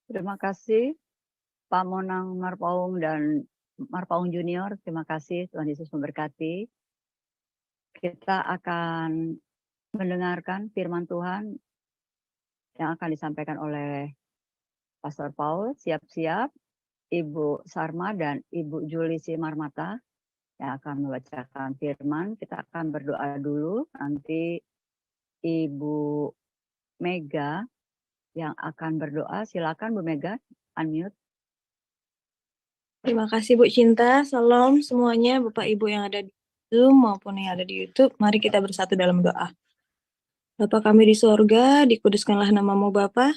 Terima kasih Pak Monang Marpaung dan Marpaung Junior. Terima kasih, Tuhan Yesus memberkati. Kita akan mendengarkan firman Tuhan yang akan disampaikan oleh Pastor Paul. Siap-siap, Ibu Sarma dan Ibu Juli Simarmata yang akan membacakan firman. Kita akan berdoa dulu, nanti Ibu Mega yang akan berdoa. Silakan Bu Mega, unmute. Terima kasih Bu Cinta. Salam semuanya Bapak Ibu yang ada di Zoom maupun yang ada di YouTube. Mari kita bersatu dalam doa. Bapa kami di sorga, dikuduskanlah namamu Bapa.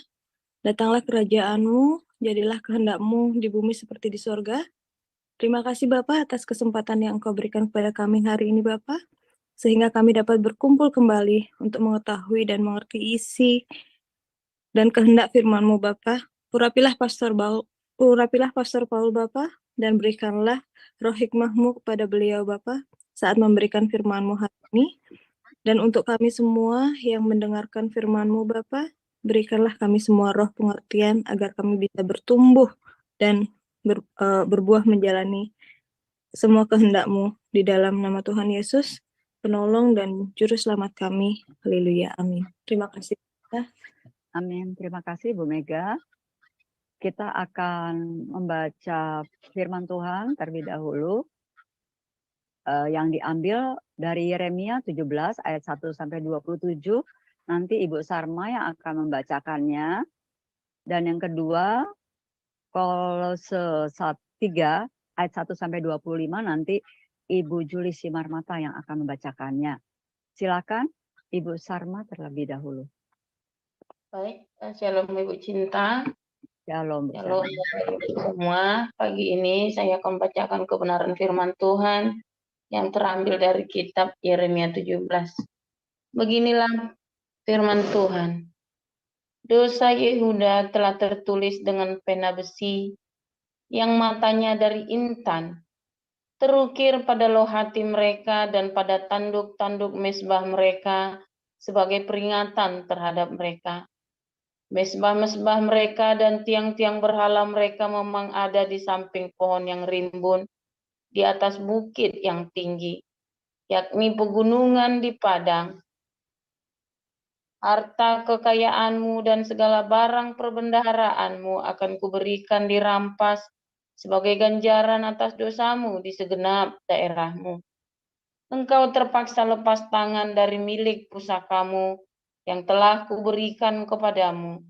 Datanglah kerajaan-Mu, jadilah kehendak-Mu di bumi seperti di sorga. Terima kasih Bapa atas kesempatan yang Engkau berikan kepada kami hari ini Bapa, sehingga kami dapat berkumpul kembali untuk mengetahui dan mengerti isi dan kehendak firman-Mu Bapa. Urapilah Pastor Paul Bapa, dan berikanlah roh hikmah-Mu kepada beliau Bapa saat memberikan firman-Mu hari ini. Dan untuk kami semua yang mendengarkan firman-Mu Bapa, berikanlah kami semua roh pengertian agar kami bisa bertumbuh dan berbuah menjalani semua kehendak-Mu di dalam nama Tuhan Yesus, penolong dan juru selamat kami. Haleluya, amin. Terima kasih. Amin. Terima kasih Bu Mega. Kita akan membaca firman Tuhan terlebih dahulu yang diambil dari Yeremia 17 ayat 1 sampai 27. Nanti Ibu Sarma yang akan membacakannya. Dan yang kedua Kolose 3 ayat 1 sampai 25 nanti Ibu Juli Simarmata yang akan membacakannya. Silakan Ibu Sarma terlebih dahulu. Baik, Shalom Ibu Cinta. Shalom. Shalom semua. Pagi ini saya akan membacakan kebenaran firman Tuhan yang terambil dari kitab Yeremia 17. Beginilah firman Tuhan. Dosa Yehuda telah tertulis dengan pena besi yang matanya dari intan, terukir pada loh hati mereka dan pada tanduk-tanduk mezbah mereka sebagai peringatan terhadap mereka. Mesbah-mesbah mereka dan tiang-tiang berhala mereka memang ada di samping pohon yang rimbun, di atas bukit yang tinggi, yakni pegunungan di padang. Harta kekayaanmu dan segala barang perbendaharaanmu akan kuberikan dirampas sebagai ganjaran atas dosamu di segenap daerahmu. Engkau terpaksa lepas tangan dari milik pusakamu yang telah kuberikan kepadamu.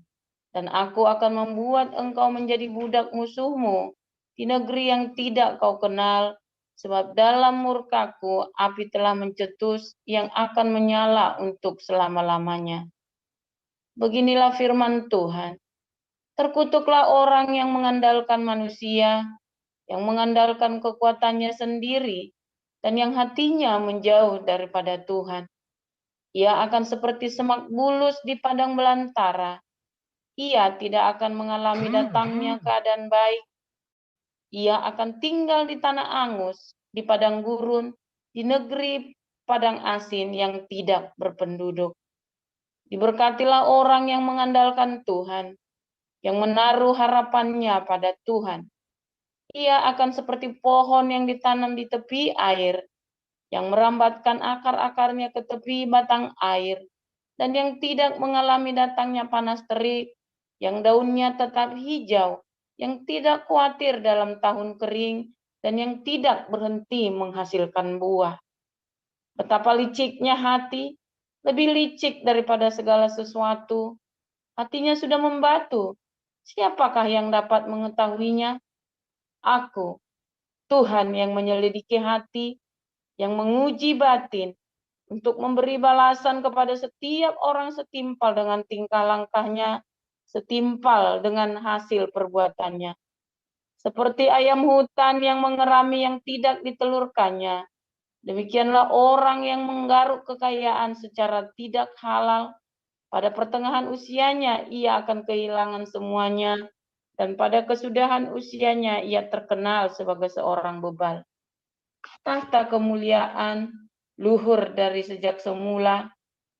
Dan aku akan membuat engkau menjadi budak musuhmu di negeri yang tidak kau kenal, sebab dalam murkaku api telah mencetus yang akan menyala untuk selama-lamanya. Beginilah firman Tuhan. Terkutuklah orang yang mengandalkan manusia, yang mengandalkan kekuatannya sendiri, dan yang hatinya menjauh daripada Tuhan. Ia akan seperti semak bulus di padang belantara. Ia tidak akan mengalami datangnya keadaan baik. Ia akan tinggal di tanah angus, di padang gurun, di negeri padang asin yang tidak berpenduduk. Diberkatilah orang yang mengandalkan Tuhan, yang menaruh harapannya pada Tuhan. Ia akan seperti pohon yang ditanam di tepi air, yang merambatkan akar-akarnya ke tepi batang air, dan yang tidak mengalami datangnya panas terik, yang daunnya tetap hijau, yang tidak khawatir dalam tahun kering, dan yang tidak berhenti menghasilkan buah. Betapa liciknya hati, lebih licik daripada segala sesuatu. Hatinya sudah membatu. Siapakah yang dapat mengetahuinya? Aku, Tuhan yang menyelidiki hati, yang menguji batin, untuk memberi balasan kepada setiap orang setimpal dengan tingkah langkahnya, setimpal dengan hasil perbuatannya. Seperti ayam hutan yang mengerami yang tidak ditelurkannya, demikianlah orang yang menggaruk kekayaan secara tidak halal. Pada pertengahan usianya ia akan kehilangan semuanya, dan pada kesudahan usianya ia terkenal sebagai seorang bebal. Tahta kemuliaan luhur dari sejak semula,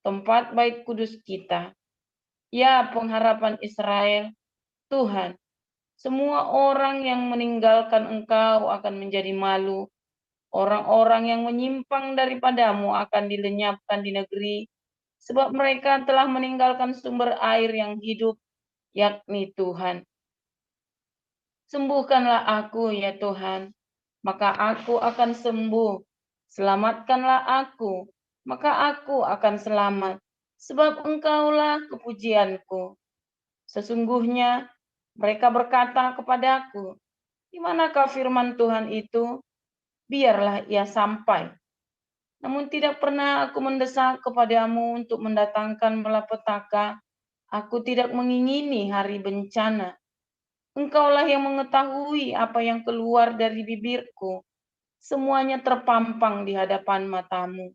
tempat bait kudus kita. Ya pengharapan Israel, Tuhan, semua orang yang meninggalkan Engkau akan menjadi malu. Orang-orang yang menyimpang daripadamu akan dilenyapkan di negeri, sebab mereka telah meninggalkan sumber air yang hidup, yakni Tuhan. Sembuhkanlah aku, ya Tuhan, maka aku akan sembuh. Selamatkanlah aku, maka aku akan selamat, sebab Engkaulah kepujianku. Sesungguhnya mereka berkata kepadaku, di manakah firman Tuhan itu? Biarlah ia sampai. Namun tidak pernah aku mendesak kepadamu untuk mendatangkan malapetaka. Aku tidak mengingini hari bencana. Engkaulah yang mengetahui apa yang keluar dari bibirku. Semuanya terpampang di hadapan matamu.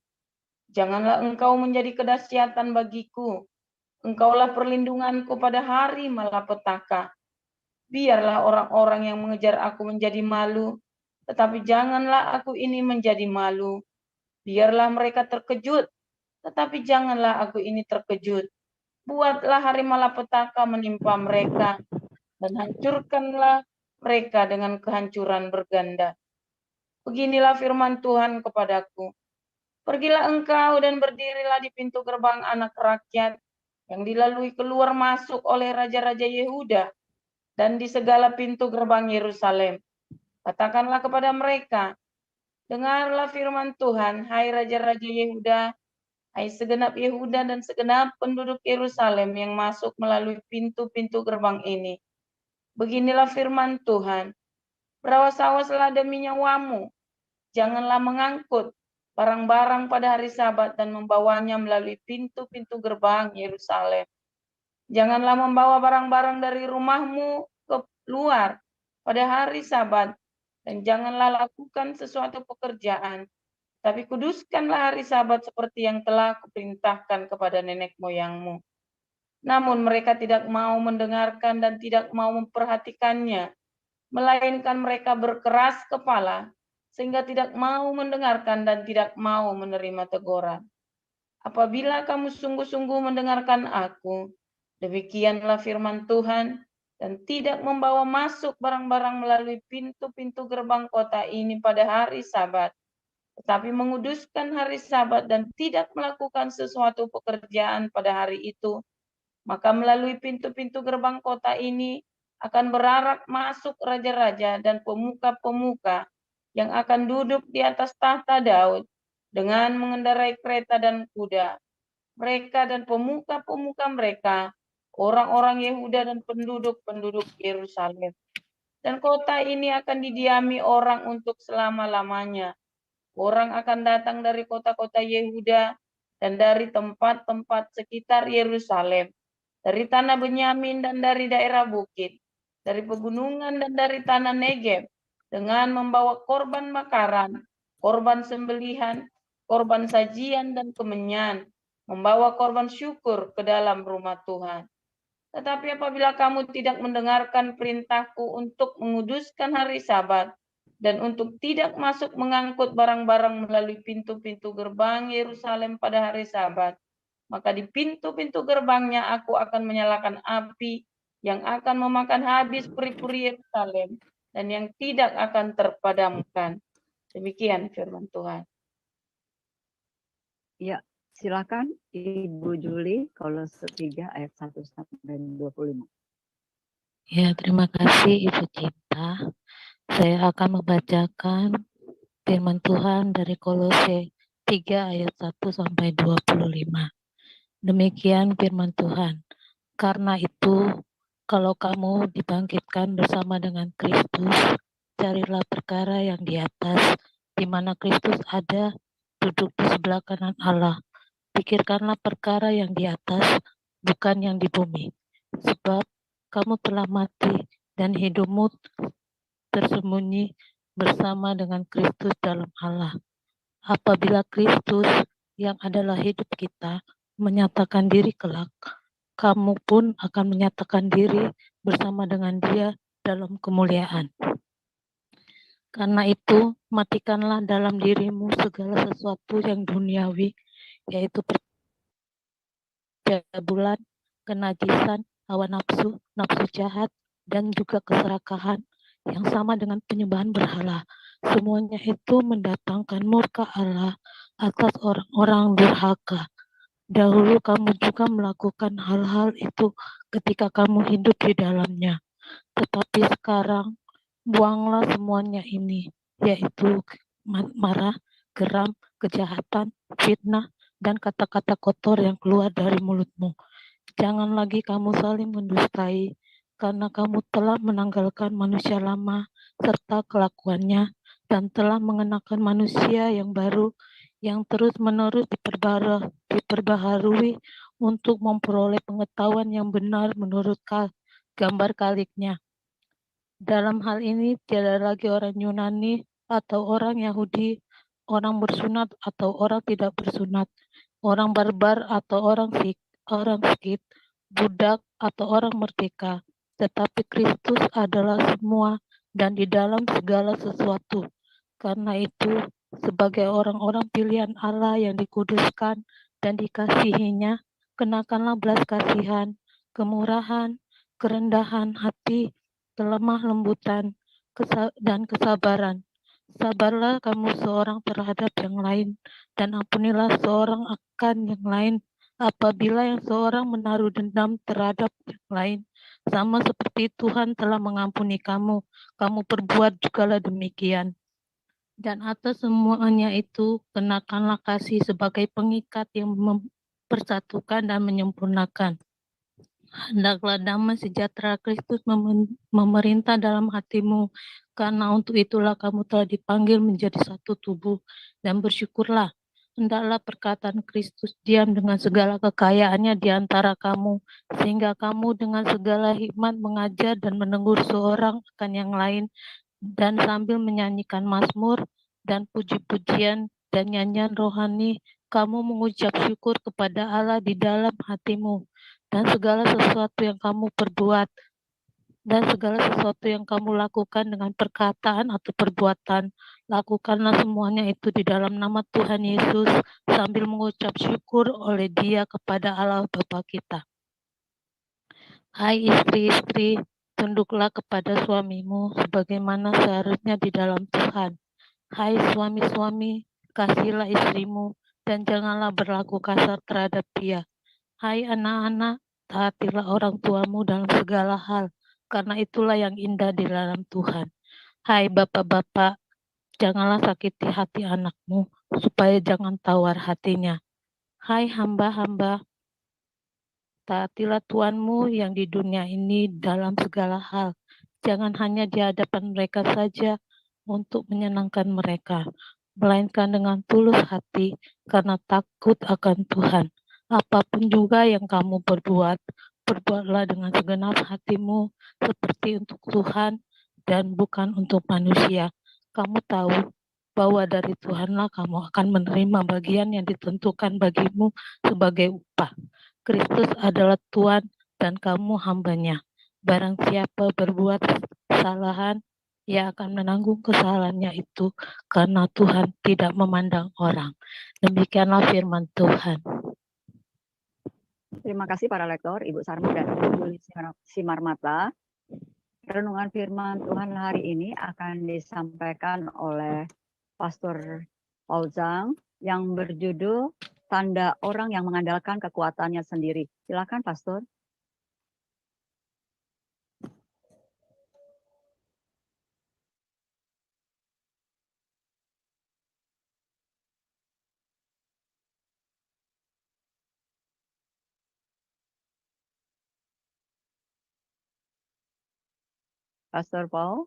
Janganlah engkau menjadi kedahsyatan bagiku. Engkaulah perlindunganku pada hari malapetaka. Biarlah orang-orang yang mengejar aku menjadi malu, tetapi janganlah aku ini menjadi malu. Biarlah mereka terkejut, tetapi janganlah aku ini terkejut. Buatlah hari malapetaka menimpa mereka, dan hancurkanlah mereka dengan kehancuran berganda. Beginilah firman Tuhan kepadaku. Pergilah engkau dan berdirilah di pintu gerbang anak rakyat, yang dilalui keluar masuk oleh raja-raja Yehuda, dan di segala pintu gerbang Yerusalem. Katakanlah kepada mereka, dengarlah firman Tuhan, hai raja-raja Yehuda, hai segenap Yehuda dan segenap penduduk Yerusalem yang masuk melalui pintu-pintu gerbang ini. Beginilah firman Tuhan, berawas-awaslah demi nyawamu, janganlah mengangkut barang-barang pada hari Sabat dan membawanya melalui pintu-pintu gerbang Yerusalem. Janganlah membawa barang-barang dari rumahmu keluar pada hari Sabat, dan janganlah lakukan sesuatu pekerjaan, tapi kuduskanlah hari Sabat seperti yang telah kuperintahkan kepada nenek moyangmu. Namun mereka tidak mau mendengarkan dan tidak mau memperhatikannya, melainkan mereka berkeras kepala, sehingga tidak mau mendengarkan dan tidak mau menerima teguran. Apabila kamu sungguh-sungguh mendengarkan aku, demikianlah firman Tuhan, dan tidak membawa masuk barang-barang melalui pintu-pintu gerbang kota ini pada hari Sabat, tetapi menguduskan hari Sabat dan tidak melakukan sesuatu pekerjaan pada hari itu, maka melalui pintu-pintu gerbang kota ini akan berarak masuk raja-raja dan pemuka-pemuka yang akan duduk di atas tahta Daud dengan mengendarai kereta dan kuda. Mereka dan pemuka-pemuka mereka, orang-orang Yehuda dan penduduk-penduduk Yerusalem. Dan kota ini akan didiami orang untuk selama-lamanya. Orang akan datang dari kota-kota Yehuda dan dari tempat-tempat sekitar Yerusalem, dari tanah Benyamin dan dari daerah bukit, dari pegunungan dan dari tanah Negeb, dengan membawa korban bakaran, korban sembelihan, korban sajian dan kemenyan, membawa korban syukur ke dalam rumah Tuhan. Tetapi apabila kamu tidak mendengarkan perintahku untuk menguduskan hari Sabat, dan untuk tidak masuk mengangkut barang-barang melalui pintu-pintu gerbang Yerusalem pada hari Sabat, maka di pintu-pintu gerbangnya aku akan menyalakan api yang akan memakan habis peri-peri Yerusalem dan yang tidak akan terpadamkan. Demikian firman Tuhan. Ya, silakan Ibu Juli, Kolose 3 ayat 1 sampai 25. Ya, terima kasih Ibu Cinta. Saya akan membacakan firman Tuhan dari Kolose 3 ayat 1 sampai 25. Demikian firman Tuhan. Karena itu, kalau kamu dibangkitkan bersama dengan Kristus, carilah perkara yang di atas, di mana Kristus ada, duduk di sebelah kanan Allah. Pikirkanlah perkara yang di atas, bukan yang di bumi. Sebab kamu telah mati dan hidupmu tersembunyi bersama dengan Kristus dalam Allah. Apabila Kristus yang adalah hidup kita menyatakan diri kelak, kamu pun akan menyatakan diri bersama dengan Dia dalam kemuliaan. Karena itu, matikanlah dalam dirimu segala sesuatu yang duniawi, yaitu percabulan, kenajisan, hawa nafsu, nafsu jahat, dan juga keserakahan yang sama dengan penyembahan berhala. Semuanya itu mendatangkan murka Allah atas orang-orang durhaka. Dahulu kamu juga melakukan hal-hal itu ketika kamu hidup di dalamnya. Tetapi sekarang buanglah semuanya ini, yaitu marah, geram, kejahatan, fitnah, dan kata-kata kotor yang keluar dari mulutmu. Jangan lagi kamu saling mendustai, karena kamu telah menanggalkan manusia lama serta kelakuannya, dan telah mengenakan manusia yang baru, yang terus-menerus diperbaharui untuk memperoleh pengetahuan yang benar menurut gambar kaliknya. Dalam hal ini tiada lagi orang Yunani atau orang Yahudi, orang bersunat atau orang tidak bersunat, orang barbar atau orang Sikh, budak atau orang merdeka, tetapi Kristus adalah semua dan di dalam segala sesuatu. Karena itu, sebagai orang-orang pilihan Allah yang dikuduskan dan dikasihinya, kenakanlah belas kasihan, kemurahan, kerendahan hati, kelemah lembutan, dan kesabaran. Sabarlah kamu seorang terhadap yang lain, dan ampunilah seorang akan yang lain. Apabila yang seorang menaruh dendam terhadap yang lain, sama seperti Tuhan telah mengampuni kamu, kamu perbuat jugalah demikian. Dan atas semuanya itu, kenakanlah kasih sebagai pengikat yang mempersatukan dan menyempurnakan. Hendaklah damai sejahtera Kristus memerintah dalam hatimu, karena untuk itulah kamu telah dipanggil menjadi satu tubuh, dan bersyukurlah. Hendaklah perkataan Kristus diam dengan segala kekayaannya di antara kamu, sehingga kamu dengan segala hikmat mengajar dan menegur seorang akan yang lain, dan sambil menyanyikan mazmur dan puji-pujian dan nyanyian rohani, kamu mengucap syukur kepada Allah di dalam hatimu. Dan segala sesuatu yang kamu perbuat dan segala sesuatu yang kamu lakukan dengan perkataan atau perbuatan, lakukanlah semuanya itu di dalam nama Tuhan Yesus sambil mengucap syukur oleh Dia kepada Allah Bapa kita. Hai istri-istri, tunduklah kepada suamimu sebagaimana seharusnya di dalam Tuhan. Hai suami-suami, kasihilah istrimu dan janganlah berlaku kasar terhadap dia. Hai anak-anak, taatilah orang tuamu dalam segala hal, karena itulah yang indah di dalam Tuhan. Hai bapak-bapak, janganlah sakiti hati anakmu, supaya jangan tawar hatinya. Hai hamba-hamba, taatilah Tuanmu yang di dunia ini dalam segala hal. Jangan hanya di hadapan mereka saja untuk menyenangkan mereka, melainkan dengan tulus hati karena takut akan Tuhan. Apapun juga yang kamu perbuat, perbuatlah dengan segenap hatimu seperti untuk Tuhan dan bukan untuk manusia. Kamu tahu bahwa dari Tuhanlah kamu akan menerima bagian yang ditentukan bagimu sebagai upah. Kristus adalah Tuhan dan kamu hambanya. Barang siapa berbuat kesalahan, ia akan menanggung kesalahannya itu karena Tuhan tidak memandang orang. Demikianlah firman Tuhan. Terima kasih para lektor, Ibu Sarma dan Ibu Yuli Simarmata. Renungan firman Tuhan hari ini akan disampaikan oleh Pastor Paul Zhang yang berjudul Tanda Orang yang Mengandalkan Kekuatannya Sendiri. Silakan Pastor. Pastor Paul.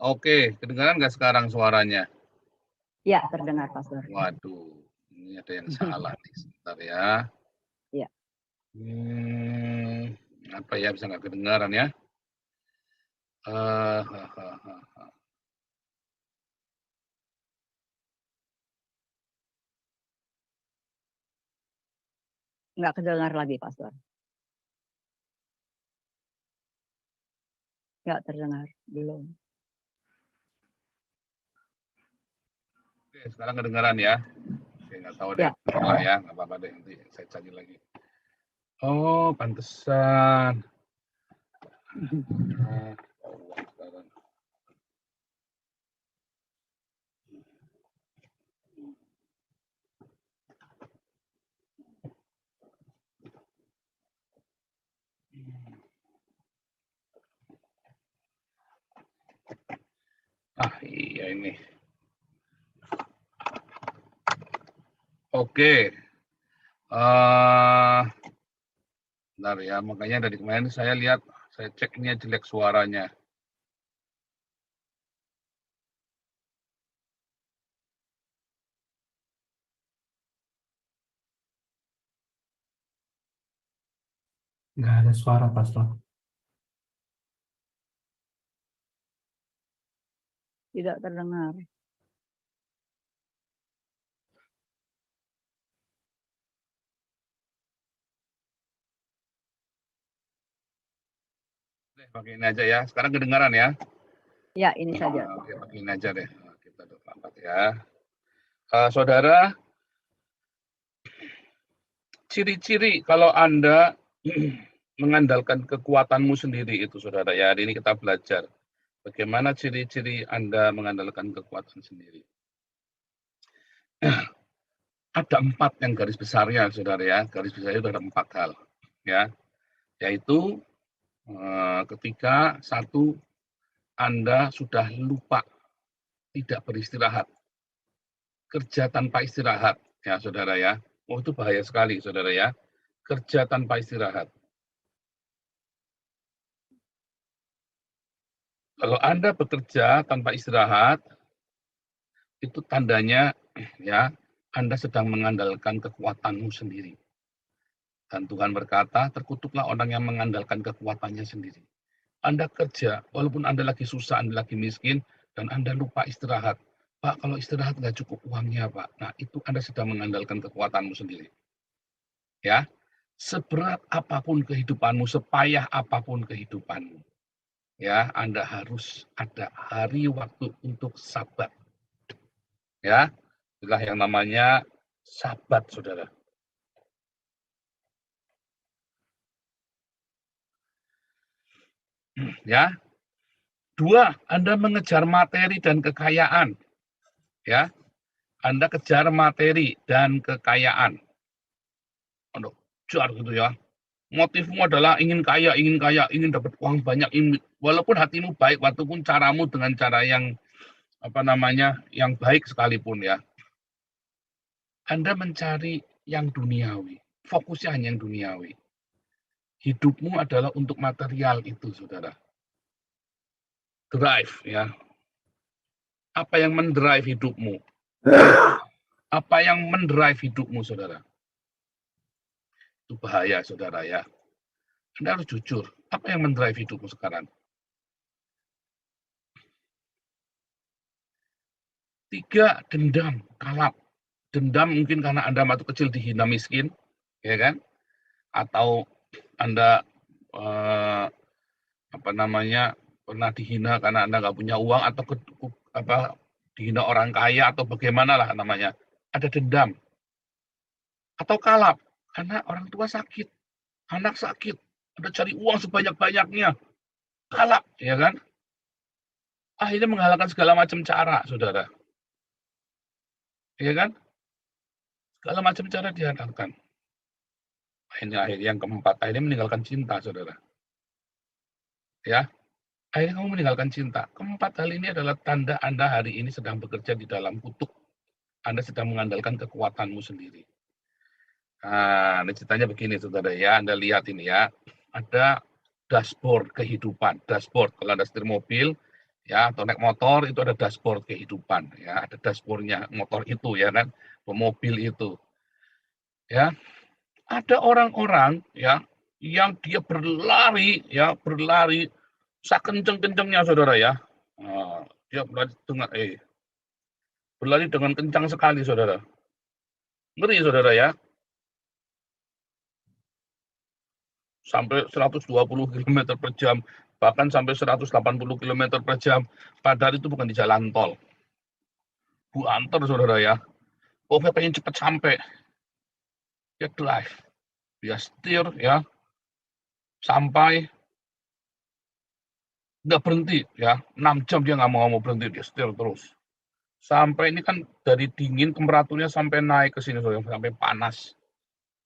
Oke, kedengaran nggak sekarang suaranya? Ya, terdengar Pastor. Waduh, ini ada yang salah nih, sebentar ya. Ya. Apa ya, bisa nggak kedengaran ya? Nggak kedengar lagi Pastor. Nggak terdengar, belum. Oke, sekarang kedengaran ya. Oke, nggak tahu deh. Ya. Salah ya, nggak apa-apa deh. Nanti saya cari lagi. Oh, pantesan. Nah, sekarang. Ah, iya ini. Oke. Bentar ya, makanya dari kemarin saya lihat, saya cek ini jelek suaranya. Nggak ada suara, Pastor. Tidak terdengar. Pakai ini aja ya. Sekarang kedengaran ya? Ya, ini saja. Oke, pakai ini aja deh. Nah, kita lambat ya. Saudara, ciri-ciri kalau Anda mengandalkan kekuatanmu sendiri itu, saudara ya. Hari ini kita belajar bagaimana ciri-ciri Anda mengandalkan kekuatan sendiri. Ada 4 yang garis besarnya, saudara ya. Garis besarnya itu ada 4 hal, ya. Yaitu ketika satu, Anda sudah lupa, tidak beristirahat, kerja tanpa istirahat, ya saudara ya. Oh, itu bahaya sekali, saudara ya. Kerja tanpa istirahat. Kalau Anda bekerja tanpa istirahat, itu tandanya ya Anda sedang mengandalkan kekuatanmu sendiri. Dan Tuhan berkata, terkutuklah orang yang mengandalkan kekuatannya sendiri. Anda kerja, walaupun Anda lagi susah, Anda lagi miskin, dan Anda lupa istirahat. Pak, kalau istirahat nggak cukup uangnya, Pak. Nah, itu Anda sedang mengandalkan kekuatanmu sendiri. Ya, seberat apapun kehidupanmu, sepayah apapun kehidupanmu, ya, Anda harus ada hari waktu untuk sabat. Ya, itulah yang namanya sabat, saudara. Ya, 2, Anda mengejar materi dan kekayaan. Ya, Anda kejar materi dan kekayaan. Aduh, jar gitu ya. Motifmu adalah ingin kaya, ingin dapat uang banyak, walaupun hatimu baik, walaupun caramu dengan cara yang yang baik sekalipun ya. Anda mencari yang duniawi, fokusnya hanya yang duniawi. Hidupmu adalah untuk material itu, saudara. Drive ya. Apa yang mendrive hidupmu? Apa yang mendrive hidupmu, saudara? Itu bahaya, saudara ya. Anda harus jujur. Apa yang mendrive hidupmu sekarang? 3, dendam, kalap. Dendam mungkin karena Anda waktu kecil dihina miskin, ya kan? Atau Anda pernah dihina karena Anda nggak punya uang, atau dihina orang kaya, atau bagaimana lah namanya. Ada dendam. Atau kalap karena orang tua sakit, anak sakit, Anda cari uang sebanyak-banyaknya, kalap, ya kan? Akhirnya menghalalkan segala macam cara, saudara. Ya kan? Segala macam cara dihalalkan. Akhirnya yang keempat, akhirnya meninggalkan cinta, saudara. Ya, akhirnya kamu meninggalkan cinta. Keempat hal ini adalah tanda Anda hari ini sedang bekerja di dalam kutuk. Anda sedang mengandalkan kekuatanmu sendiri. Nah, ini ceritanya begini, saudara ya. Anda lihat ini ya, ada dashboard kehidupan. Dashboard, kalau Anda setir mobil, ya, atau naik motor, itu ada dashboard kehidupan. Ya, ada dashboardnya motor itu, ya kan, mobil itu. Ya, ada orang-orang ya yang dia berlari sekencang-kencangnya, saudara ya. Dia berlari dengan kencang sekali, saudara. Ngeri, saudara ya. Sampai 120 km per jam, bahkan sampai 180 km per jam, padahal itu bukan di jalan tol. Bu antar saudara ya, pokoknya pengen cepat sampai, dia drive, dia setir ya, sampai nggak berhenti ya, 6 jam dia nggak mau berhenti, dia setir terus. Sampai ini kan dari dingin temperaturnya sampai naik ke sini saudara, sampai panas.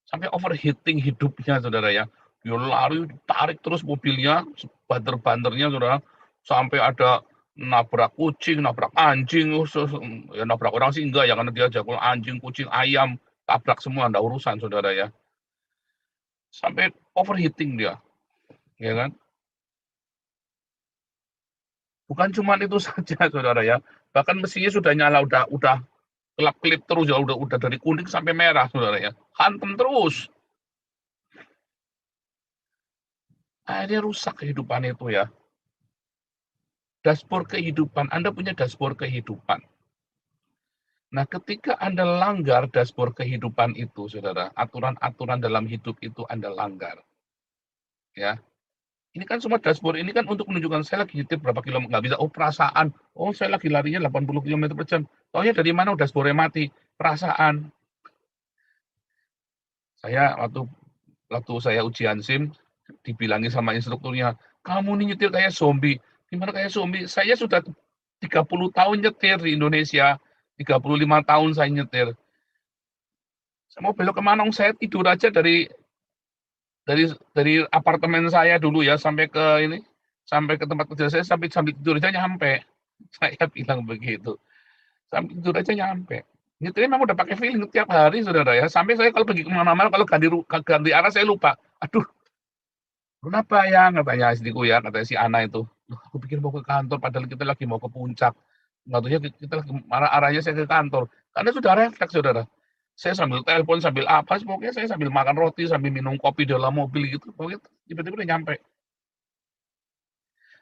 Sampai overheating hidupnya saudara ya. Dia lari, tarik terus mobilnya, banter-banternya saudara, sampai ada nabrak kucing, nabrak anjing, ya nabrak orang sih enggak ya, karena dia jago anjing, kucing, ayam, tabrak semua, enggak urusan saudara ya. Sampai overheating dia, ya kan? Bukan cuma itu saja saudara ya, bahkan mesinnya sudah nyala, udah kelap-kelip terus ya, udah dari kuning sampai merah saudara ya, hantem terus. Akhirnya rusak kehidupan itu ya. Dashboard kehidupan, Anda punya dashboard kehidupan. Nah, ketika Anda langgar dashboard kehidupan itu, saudara, aturan-aturan dalam hidup itu Anda langgar. Ya, ini kan semua dashboard ini kan untuk menunjukkan saya lagi nyetir berapa kilometer, nggak bisa, oh perasaan, oh saya lagi larinya 80 km per jam. Taunya dari mana dashboardnya mati? Perasaan. Saya waktu saya ujian SIM, dibilangin sama instrukturnya, kamu nih nyetir kayak zombie. Gimana kayak zombie? Saya sudah 30 tahun nyetir di Indonesia, 35 tahun saya nyetir. Saya mau belok kemana? Saya tidur aja dari apartemen saya dulu ya sampai ke tempat kerja saya, sampai tidur aja nyampe. Saya bilang begitu. Sampai tidur aja nyampe. Nyetirnya memang udah pakai feeling tiap hari saudara ya. Sampai saya kalau pergi kemana-mana, kalau ganti arah saya lupa. Aduh, kenapa ya? Katanya istriku ya, katanya si Ana itu. Aku pikir mau ke kantor, padahal kita lagi mau ke puncak. Nggak tahunya kita lagi arahnya saya ke kantor. Karena sudah refleks saudara. Saya sambil telepon, sambil apa, pokoknya saya sambil makan roti, sambil minum kopi di dalam mobil gitu. Pokoknya tiba-tiba udah nyampe.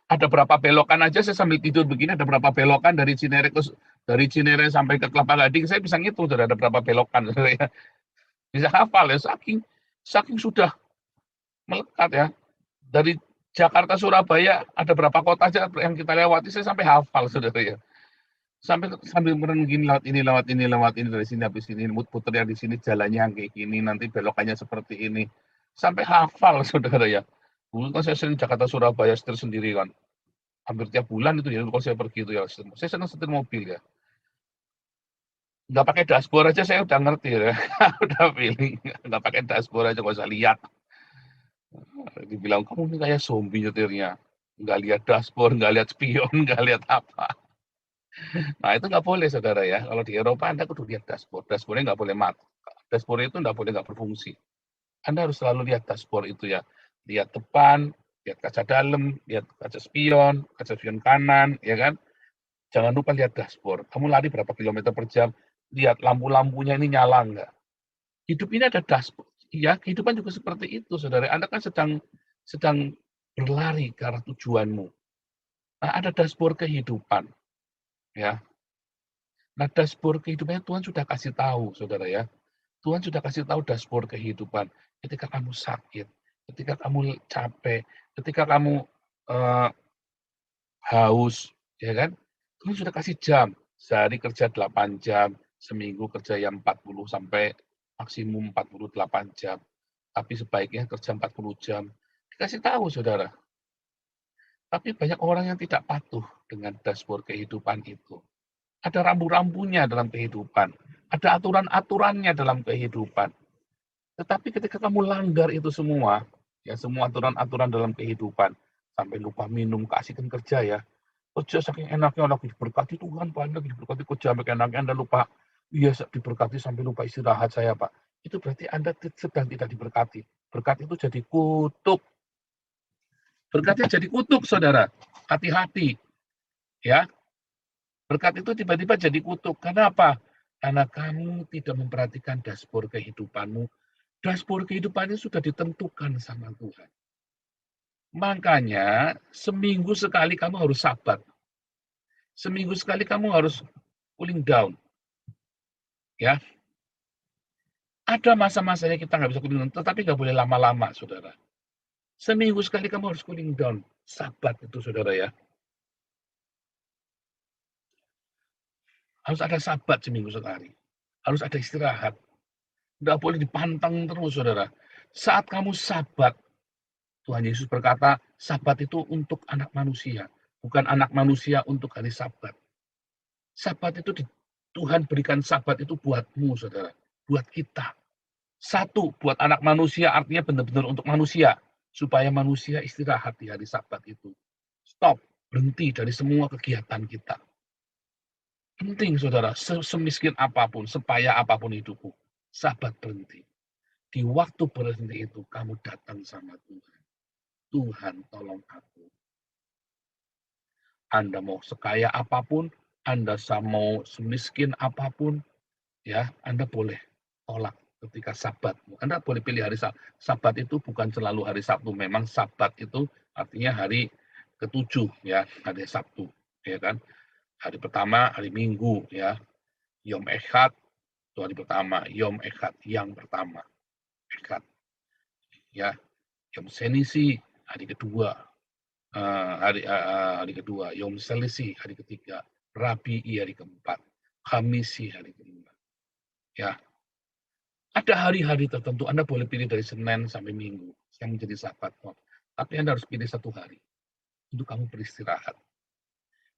Ada berapa belokan aja saya sambil tidur begini, ada berapa belokan dari Cinere sampai ke Kelapa Gading, saya bisa ngitung sudah ada berapa belokan. Ya. Bisa hafal ya, saking sudah melekat ya. Dari Jakarta Surabaya ada berapa kota aja yang kita lewati, saya sampai hafal saudara ya. Sambil merenungin lewat ini dari sini habis ini puternya di sini, jalannya yang kayak gini, nanti belokannya seperti ini. Sampai hafal saudara ya. Dulu kan saya sering Jakarta Surabaya setir sendiri kan. Hampir tiap bulan itu ya kalau saya pergi itu ya. Saya senang setir mobil ya. Nggak pakai dashboard aja saya udah ngerti ya. Udah feeling. Nggak pakai dashboard aja nggak usah lihat. Dibilang kamu ini kayak zombie nyetirnya. Nggak lihat dashboard, nggak lihat spion, nggak lihat apa. Nah itu nggak boleh saudara ya. Kalau di Eropa Anda kudu lihat dashboard. Dashboardnya nggak boleh mati. Dashboard itu nggak berfungsi. Anda harus selalu lihat dashboard itu ya. Lihat depan, lihat kaca dalam, lihat kaca spion kanan, ya kan. Jangan lupa lihat dashboard. Kamu lari berapa kilometer per jam, lihat lampu-lampunya ini nyala nggak. Hidup ini ada dashboard. Ya, kehidupan juga seperti itu, saudara. Anda kan sedang berlari ke arah tujuanmu. Nah, ada dashboard kehidupan. Ya. Nah, dashboard kehidupannya Tuhan sudah kasih tahu, saudara ya. Tuhan sudah kasih tahu dashboard kehidupan. Ketika kamu sakit, ketika kamu capek, ketika kamu haus, ya kan? Tuhan sudah kasih jam. Sehari kerja 8 jam, seminggu kerja yang 40 sampai maksimum 48 jam. Tapi sebaiknya kerja 40 jam. Dikasih tahu, saudara. Tapi banyak orang yang tidak patuh dengan dashboard kehidupan itu. Ada rambu-rambunya dalam kehidupan. Ada aturan-aturannya dalam kehidupan. Tetapi ketika kamu langgar itu semua, ya semua aturan-aturan dalam kehidupan, sampai lupa minum, keasikan kerja ya. Kerja saking enaknya, lagi diberkati Tuhan, Pak, lagi diberkati kerja sampai enaknya Anda lupa. Iya, diberkati sampai lupa istirahat saya, Pak. Itu berarti Anda sedang tidak diberkati. Berkat itu jadi kutuk. Berkatnya jadi kutuk, saudara. Hati-hati. Ya. Berkat itu tiba-tiba jadi kutuk. Karena apa? Karena kamu tidak memperhatikan dashboard kehidupanmu. Dashboard kehidupannya sudah ditentukan sama Tuhan. Makanya seminggu sekali kamu harus sabar. Seminggu sekali kamu harus cooling down. Ya. Ada masa-masanya kita nggak bisa cooling down, tetapi nggak boleh lama-lama, saudara. Seminggu sekali kamu harus cooling down. Sabat itu, saudara ya. Harus ada sabat seminggu sekali. Harus ada istirahat. Tidak boleh dipantang terus, saudara. Saat kamu sabat, Tuhan Yesus berkata, sabat itu untuk anak manusia. Bukan anak manusia untuk hari sabat. Sabat itu Tuhan berikan sabat itu buatmu, saudara. Buat kita. Satu, buat anak manusia artinya benar-benar untuk manusia. Supaya manusia istirahat di hari sabat itu. Stop, berhenti dari semua kegiatan kita. Penting, saudara, semiskin apapun, sepaya apapun hidupmu. Sabat berhenti. Di waktu berhenti itu, kamu datang sama Tuhan. Tuhan, tolong aku. Anda mau sekaya apapun, Anda mau semiskin apapun, ya, Anda boleh tolak ketika sabatmu. Anda boleh pilih hari sabat itu bukan selalu hari Sabtu. Memang sabat itu artinya hari ke-7, ya, hari Sabtu, ya kan? Hari pertama, hari Minggu, ya. Yom Echad, itu hari pertama. Yom Echad, yang pertama. Echad. Ya. Yom Senisi, hari kedua. Hari kedua. Yom Selisi, hari ketiga. Rabi'i, hari keempat. Khamisi, hari kelima. Ya. Ada hari-hari tertentu, Anda boleh pilih dari Senin sampai Minggu yang menjadi sabat. Tapi Anda harus pilih satu hari untuk kamu beristirahat.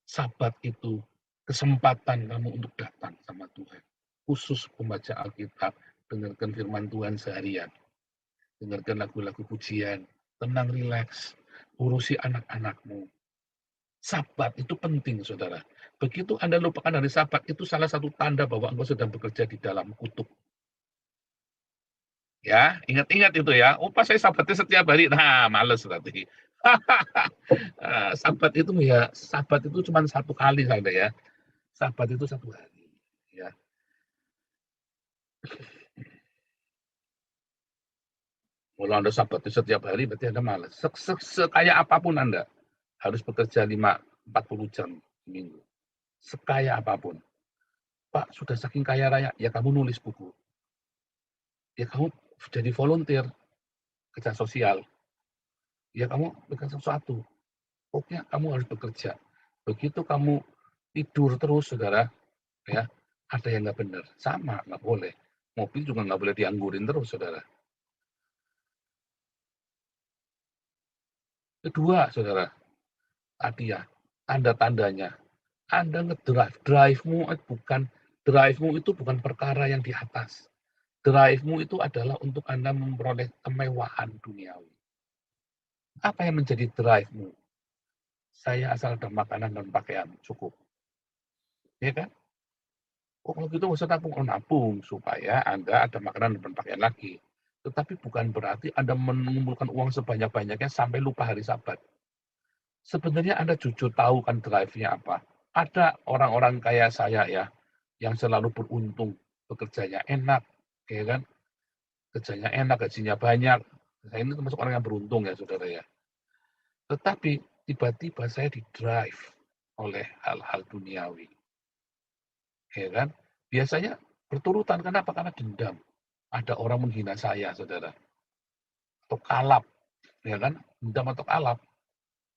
Sabat itu kesempatan kamu untuk datang sama Tuhan. Khusus membaca Alkitab, dengarkan firman Tuhan seharian. Dengarkan lagu-lagu pujian, tenang, rileks, urusi anak-anakmu. Sabat itu penting, saudara. Begitu Anda lupakan hari sabat, itu salah satu tanda bahwa Engkau sedang bekerja di dalam kutub. Ya, ingat-ingat itu ya. Oh, pas saya sabatnya setiap hari. Nah, males berarti. Sabat itu ya, sabat itu cuma satu kali saja ya. Sabat itu satu hari. Ya. Kalau Anda sabatnya setiap hari, berarti Anda malas. Sekaya apapun Anda, harus bekerja 40 jam seminggu. Sekaya apapun. Pak, sudah saking kaya raya, ya kamu nulis buku. Ya kamu jadi volunteer, kerja sosial. Ya kamu bikin sesuatu. Pokoknya kamu harus bekerja. Begitu kamu tidur terus, saudara, ya ada yang nggak benar. Sama, nggak boleh. Mobil juga nggak boleh dianggurin terus, saudara. Kedua, saudara, tadi ya, tanda-tandanya. Anda ngedrive, drive-mu itu bukan perkara yang di atas. Drive-mu itu adalah untuk Anda memperoleh kemewahan duniawi. Apa yang menjadi drive-mu? Saya asal ada makanan dan pakaian, cukup. Ya kan? Oh, kalau gitu nggak usah nabung supaya Anda ada makanan dan pakaian lagi. Tetapi bukan berarti Anda mengumpulkan uang sebanyak-banyaknya sampai lupa hari Sabat. Sebenarnya Anda jujur tahu kan drive-nya apa. Ada orang-orang kaya saya ya, yang selalu beruntung, bekerjanya enak, ya kan? Kerjanya enak, gajinya banyak. Saya ini termasuk orang yang beruntung ya, saudara ya. Tetapi tiba-tiba saya di-drive oleh hal-hal duniawi. Ya kan? Biasanya berturutan. Kenapa? Karena dendam. Ada orang menghina saya, saudara. Atau kalap. Ya kan? Dendam atau kalap.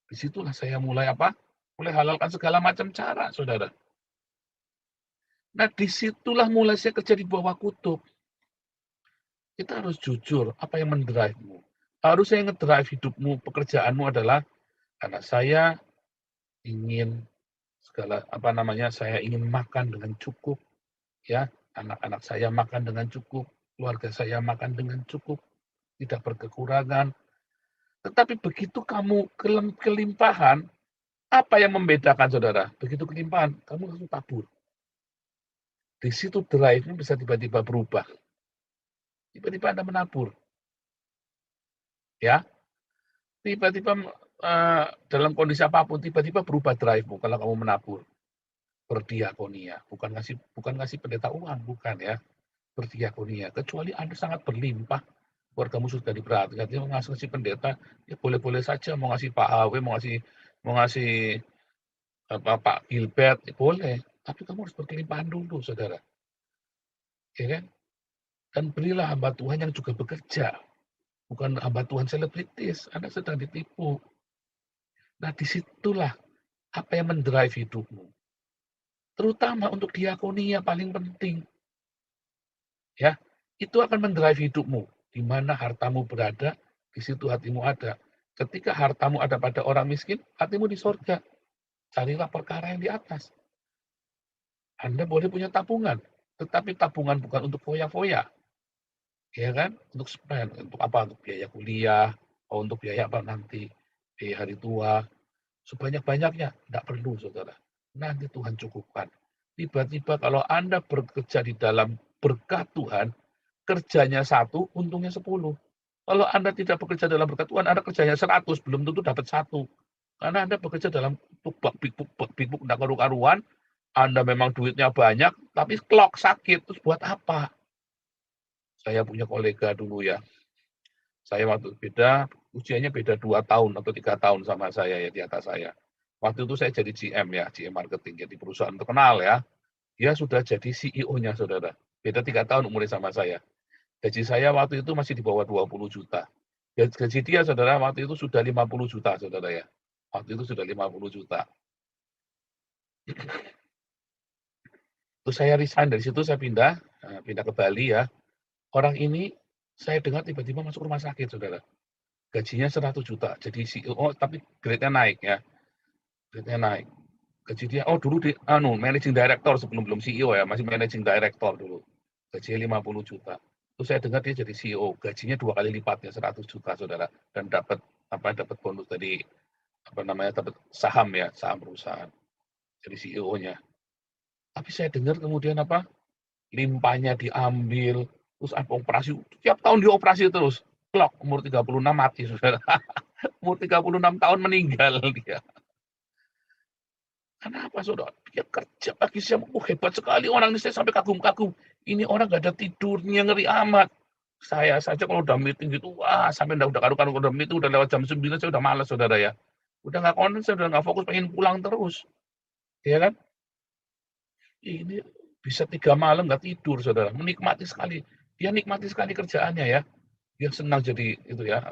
Disitulah saya mulai apa? Mulai halalkan segala macam cara, saudara. Nah, disitulah mulai saya kerja di bawah kutub. Kita harus jujur, apa yang mendrive-mu. Harusnya yang ngedrive hidupmu, pekerjaanmu adalah karena saya ingin saya ingin makan dengan cukup, ya, anak-anak saya makan dengan cukup, keluarga saya makan dengan cukup, tidak berkekurangan. Tetapi begitu kamu kelimpahan, apa yang membedakan, saudara? Begitu kelimpahan, kamu langsung tabur. Di situ drive-nya bisa tiba-tiba berubah. Tiba-tiba Anda menabur. Ya. Tiba-tiba dalam kondisi apapun, tiba-tiba berubah drive-mu kalau kamu menabur. Berdiakonia, bukan ngasih pendeta uang, bukan ya. Berdiakonia, kecuali Anda sangat berlimpah, keluargamu sudah diperhatikan, dia mau ngasih pendeta, ya boleh-boleh saja, mau ngasih Pak Awe, mau ngasih Pak Gilbert, ya boleh. Tapi kamu harus berkelimpahan dulu, saudara. Ya kan? Dan berilah hamba Tuhan yang juga bekerja. bukan hamba Tuhan selebritis, Anda sedang ditipu. Nah, disitulah apa yang mendrive hidupmu. Terutama untuk diakonia paling penting. Ya, itu akan mendrive hidupmu. Di mana hartamu berada, di situ hatimu ada. Ketika hartamu ada pada orang miskin, hatimu di surga. Carilah perkara yang di atas. Anda boleh punya tabungan, tetapi tabungan bukan untuk foya-foya. Ya kan? Untuk spend, untuk apa? Untuk biaya kuliah, atau untuk biaya apa nanti, biaya hari tua. Sebanyak-banyaknya, tidak perlu, saudara. Nanti Tuhan cukupkan. Tiba-tiba kalau Anda bekerja di dalam berkat Tuhan, kerjanya 1, untungnya 10. Kalau Anda tidak bekerja dalam berkat Tuhan, Anda kerjanya 100, belum tentu dapat 1. Karena Anda bekerja dalam big book, tidak karu-karuan, Anda memang duitnya banyak, tapi clock sakit, terus buat apa? Saya punya kolega dulu ya, saya waktu usianya beda 2 tahun atau 3 tahun sama saya ya, di atas saya. Waktu itu saya jadi GM ya, GM marketing, jadi perusahaan terkenal ya. Dia sudah jadi CEO-nya, saudara. Beda 3 tahun umurnya sama saya. Gaji saya waktu itu masih di bawah 20 juta. Gaji dia, saudara, waktu itu sudah 50 juta, saudara ya. Waktu itu sudah 50 juta. Terus saya resign dari situ, saya pindah ke Bali ya. Orang ini saya dengar tiba-tiba masuk rumah sakit, saudara. Gajinya 100 juta, jadi CEO, tapi grade-nya naik ya. Grade-nya naik. Gaji dia, dulu di managing director sebelum belum CEO ya, masih managing director dulu. Gajinya 50 juta. Terus saya dengar dia jadi CEO, gajinya 2 kali lipatnya, 100 juta, saudara. Dan dapat bonus dari dapat saham ya, saham perusahaan. Jadi CEO-nya. Tapi saya dengar kemudian limpahnya diambil, terus ada operasi, tiap tahun dioperasi terus. Klok, umur 36 mati, saudara. Umur 36 tahun meninggal dia. Kenapa, saudara? Dia kerja pagi siang, hebat sekali orang ini, saya sampai kagum-kagum. Ini orang gak ada tidurnya, ngeri amat. Saya saja kalau udah meeting gitu, sampai udah karu-karu udah meeting, udah lewat jam 9, saya udah malas, saudara ya. Udah nggak konsen, saya udah nggak fokus, pengen pulang terus. Ya kan? Ini bisa 3 malam nggak tidur, saudara. Menikmati sekali. Dia nikmati sekali kerjaannya ya. Dia senang jadi itu ya.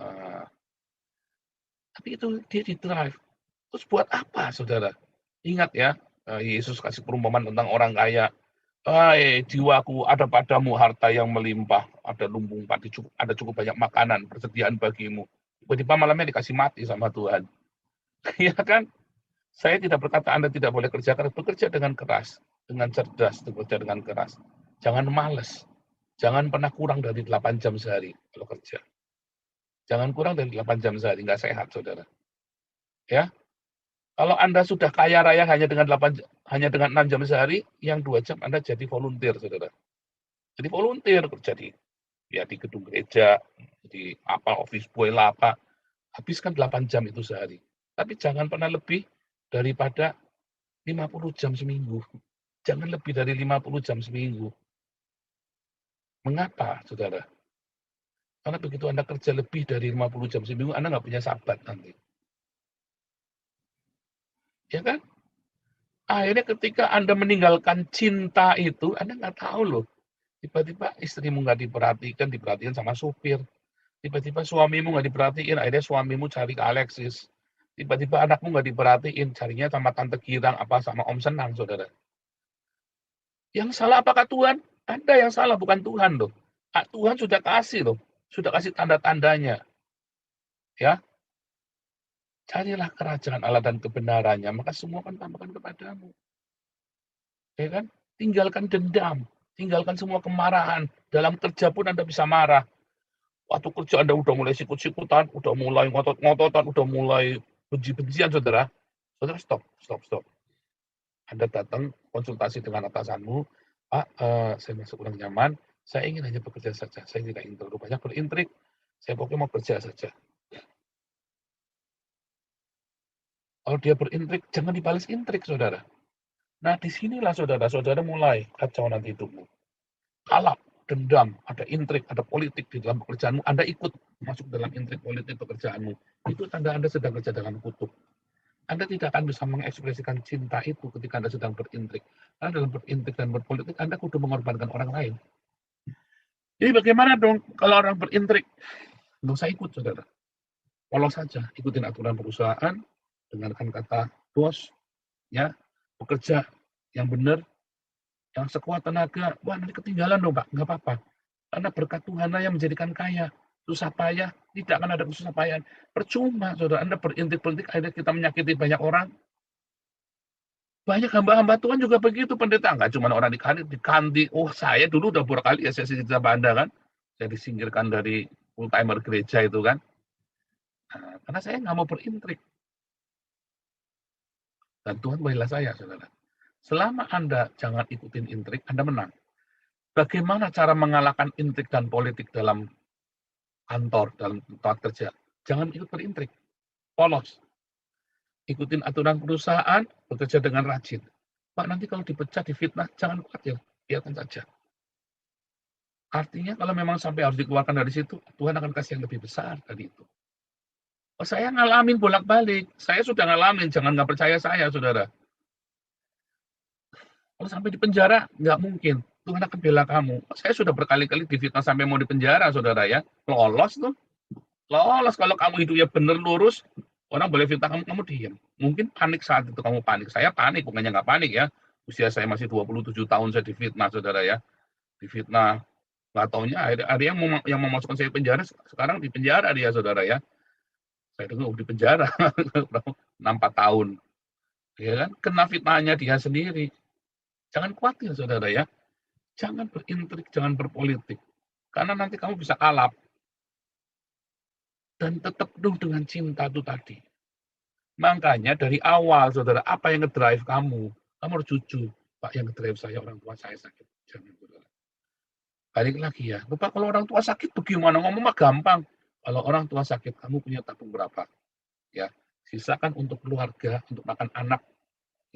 Tapi itu dia di drive. Terus buat apa, saudara? Ingat ya, Yesus kasih perumpamaan tentang orang kaya. Hai jiwaku, ada padamu harta yang melimpah, ada lumbung padi, ada cukup banyak makanan, persediaan bagimu. Tiba-tiba malamnya dikasih mati sama Tuhan. Ya kan? Saya tidak berkata Anda tidak boleh kerja keras, bekerja dengan keras, dengan cerdas, bekerja dengan keras. Jangan malas. Jangan pernah kurang dari 8 jam sehari kalau kerja. Jangan kurang dari 8 jam sehari, nggak sehat, saudara. Ya, kalau Anda sudah kaya raya hanya dengan 6 jam sehari, yang 2 jam Anda jadi volunteer, saudara. Jadi volunteer, kerja di gedung gereja, di office boy lah apa. Habiskan 8 jam itu sehari. Tapi jangan pernah lebih daripada 50 jam seminggu. Jangan lebih dari 50 jam seminggu. Mengapa, saudara? Karena begitu Anda kerja lebih dari 50 jam seminggu, Anda nggak punya sahabat nanti. Ya kan? Akhirnya ketika Anda meninggalkan cinta itu, Anda nggak tahu loh. Tiba-tiba istrimu nggak diperhatikan sama supir. Tiba-tiba suamimu nggak diperhatiin, akhirnya suamimu cari ke Alexis. Tiba-tiba anakmu nggak diperhatiin, carinya sama Tante Girang, sama Om Senang, saudara. Yang salah apakah Tuhan? Anda yang salah, bukan Tuhan loh. Tuhan sudah kasih loh. Sudah kasih tanda-tandanya. Ya. Carilah kerajaan Allah dan kebenarannya, maka semua akan tambahkan kepadamu. Ya kan? Tinggalkan dendam, tinggalkan semua kemarahan. Dalam kerja pun Anda bisa marah. Waktu kerja Anda udah mulai sikut-sikutan, udah mulai ngotot-ngototan, udah mulai benci-bencian, saudara. Saudara, stop. Anda datang konsultasi dengan atasanmu, Pak, saya masih kurang nyaman, saya ingin hanya bekerja saja, saya tidak ingin terlalu banyak berintrik, saya pokoknya mau kerja saja. Kalau dia berintrik, jangan dibalas intrik, saudara. Nah, disinilah saudara mulai kacau nanti hidupmu. Kalau dendam, ada intrik, ada politik di dalam pekerjaanmu, Anda ikut masuk dalam intrik politik pekerjaanmu. Itu tanda Anda sedang kerja dalam kutub. Anda tidak akan bisa mengekspresikan cinta itu ketika Anda sedang berintrik. Karena dalam berintrik dan berpolitik, Anda kudu mengorbankan orang lain. Jadi bagaimana dong kalau orang berintrik? nggak usah ikut, saudara. Polos saja, ikutin aturan perusahaan, dengarkan kata bos, ya, bekerja yang benar, yang sekuat tenaga. Wah, nanti ketinggalan dong, Pak. Nggak apa-apa. Karena berkat Tuhan yang menjadikan kaya. Susah payah, tidak akan ada susah payah. Percuma, saudara. Anda berintik-berintik, akhirnya kita menyakiti banyak orang. Banyak hamba-hamba Tuhan juga begitu, pendeta. Nggak cuma orang dikanti. Oh, saya dulu udah beberapa kali ya, saya cerita sama Anda kan. Saya disingkirkan dari full-timer gereja itu kan. Nah, karena saya nggak mau berintrik. Dan Tuhan berilah saya, saudara. Selama Anda jangan ikutin intrik, Anda menang. Bagaimana cara mengalahkan intrik dan politik dalam kantor, dalam tempat kerja? Jangan ikut berintrik. Polos. Ikutin aturan perusahaan, bekerja dengan rajin. Pak, nanti kalau dipecat, difitnah, jangan khawatir. Biarkan saja. Artinya kalau memang sampai harus dikeluarkan dari situ, Tuhan akan kasih yang lebih besar dari itu. Oh, saya ngalamin bolak-balik. Saya sudah ngalamin, jangan nggak percaya saya, saudara. Kalau sampai di penjara, nggak mungkin. Tuhan akan bela kamu. Saya sudah berkali-kali difitnah sampai mau di penjara, saudara ya. Lolos tuh. Lolos kalau kamu hidupnya bener lurus, orang boleh fitnah kamu, kamu diam. Mungkin panik saat itu kamu panik. Saya panik, bukannya nggak panik ya. Usia saya masih 27 tahun saya difitnah, saudara ya. Difitnah. Nggak taunya ada yang mau masukkan saya penjara, sekarang di penjara dia, saudara ya. Saya dengar di penjara 6-4 tahun. Ya kan? Kena fitnahnya dia sendiri. Jangan khawatir, saudara ya. Jangan berintrik, jangan berpolitik. Karena nanti kamu bisa kalap. Dan tetap penuh dengan cinta itu tadi. Makanya dari awal, saudara, apa yang ngedrive kamu? Kamu harus jujur. Pak, yang ngedrive saya, orang tua saya sakit. Jangan, saudara. Balik lagi ya. Bapak, kalau orang tua sakit bagaimana? Ngomong mah gampang. Kalau orang tua sakit, kamu punya tabung berapa? Ya, sisakan untuk keluarga, untuk makan anak,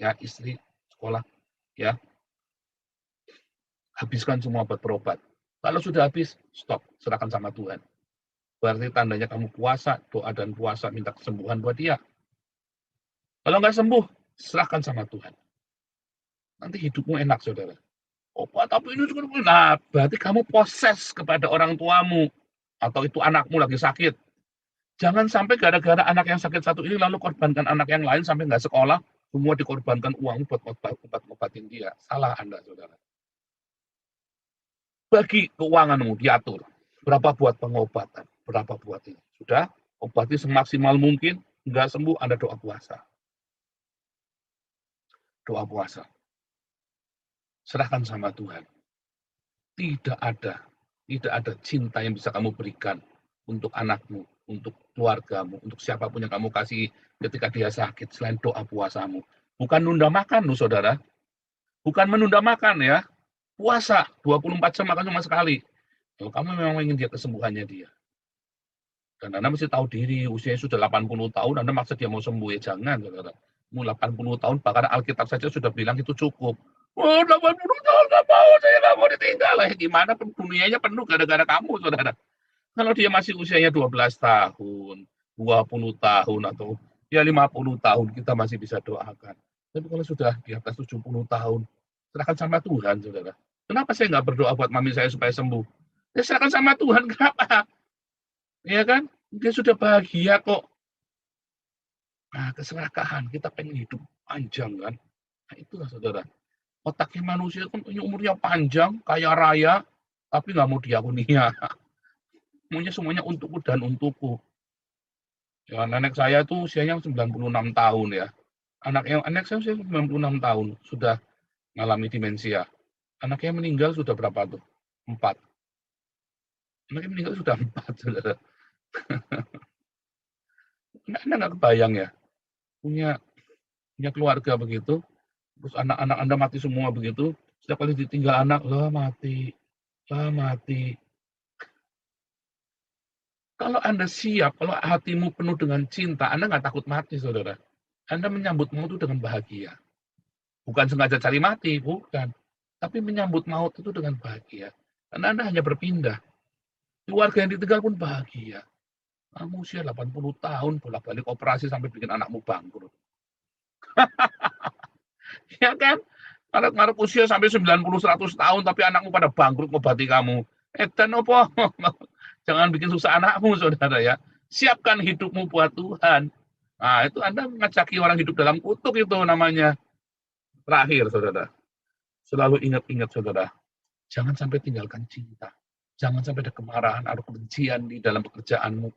ya, istri, sekolah, ya. Habiskan semua buat berobat. Kalau sudah habis, stop, serahkan sama Tuhan. Berarti tandanya kamu puasa, doa dan puasa, minta kesembuhan buat dia. Kalau nggak sembuh, serahkan sama Tuhan. Nanti hidupmu enak, saudara. Oh, Pak, tapi ini juga, nah, berarti kamu proses kepada orang tuamu, atau itu anakmu lagi sakit. Jangan sampai gara-gara anak yang sakit satu ini lalu korbankan anak yang lain sampai nggak sekolah, semua dikorbankan uang buat obat-obatin dia. Salah Anda, saudara. Bagi keuanganmu diatur. Berapa buat pengobatan, berapa buat ini. Sudah, obati semaksimal mungkin, nggak sembuh, Anda doa puasa. Doa puasa. Serahkan sama Tuhan. Tidak ada cinta yang bisa kamu berikan untuk anakmu, untuk keluargamu, untuk siapapun yang kamu kasih ketika dia sakit, selain doa puasamu. Bukan nunda makan loh, saudara. Bukan menunda makan ya. Puasa 24 jam makan cuma sekali. Kalau kamu memang ingin dia kesembuhannya dia. Dan Anda mesti tahu diri, usianya sudah 80 tahun, Anda maksa dia mau sembuh, ya jangan, saudara. Mau 80 tahun, bahkan Alkitab saja sudah bilang itu cukup. Oh, 80 tahun nggak mau, saya nggak mau ditinggal. Gimana dunianya penuh gara-gara kamu, saudara. Kalau dia masih usianya 12 tahun, 20 tahun, atau ya 50 tahun, kita masih bisa doakan. Tapi kalau sudah di atas 70 tahun, serahkan sama Tuhan, saudara. Kenapa saya nggak berdoa buat mami saya supaya sembuh? Ya serahkan sama Tuhan, kenapa? Ya kan? Dia sudah bahagia kok. Nah, keserakahan, kita pengen hidup panjang kan? Nah, itulah saudara. Otaknya manusia kan umurnya panjang, kaya raya, tapi nggak mau diakuninya. Maunya semuanya untukku dan untukku. Ya, nenek saya tuh usianya 96 tahun ya. Anak saya usia 96 tahun, sudah mengalami demensia. Anaknya meninggal sudah berapa tuh? 4. Anaknya meninggal sudah 4, saudara. Anda nggak kebayang ya, punya keluarga begitu, terus anak-anak Anda mati semua begitu, setiap kali ditinggal anak, lah mati. Kalau Anda siap, kalau hatimu penuh dengan cinta, Anda nggak takut mati, saudara. Anda menyambut maut itu dengan bahagia. Bukan sengaja cari mati, bukan. Tapi menyambut maut itu dengan bahagia. Karena Anda hanya berpindah. Keluarga yang ditinggal pun bahagia. Kamu usia 80 tahun, bolak-balik operasi sampai bikin anakmu bangkrut. Ya kan? Ngarep usia sampai 90-100 tahun, tapi anakmu pada bangkrut ngobati kamu. Edan apa? Jangan bikin susah anakmu, saudara ya. Siapkan hidupmu buat Tuhan. Nah, itu Anda mengajaki orang hidup dalam kutuk itu namanya. Terakhir, saudara. Selalu ingat-ingat, saudara. Jangan sampai tinggalkan cinta. Jangan sampai ada kemarahan atau kebencian di dalam pekerjaanmu.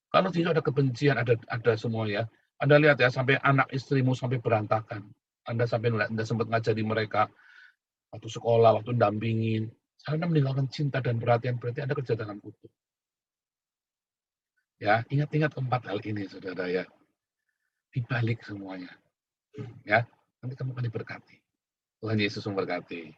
Kalau tidak ada kebencian, ada semua ya. Anda lihat ya, sampai anak istrimu sampai berantakan. Anda sempat ngajari mereka waktu sekolah, waktu dampingin. Anda meninggalkan cinta dan perhatian, berarti Anda kerja dalam kutuk. Ya, ingat-ingat 4 hal ini, saudara ya. Dibalik semuanya. Ya, nanti kamu akan diberkati. Tuhan Yesus memberkati.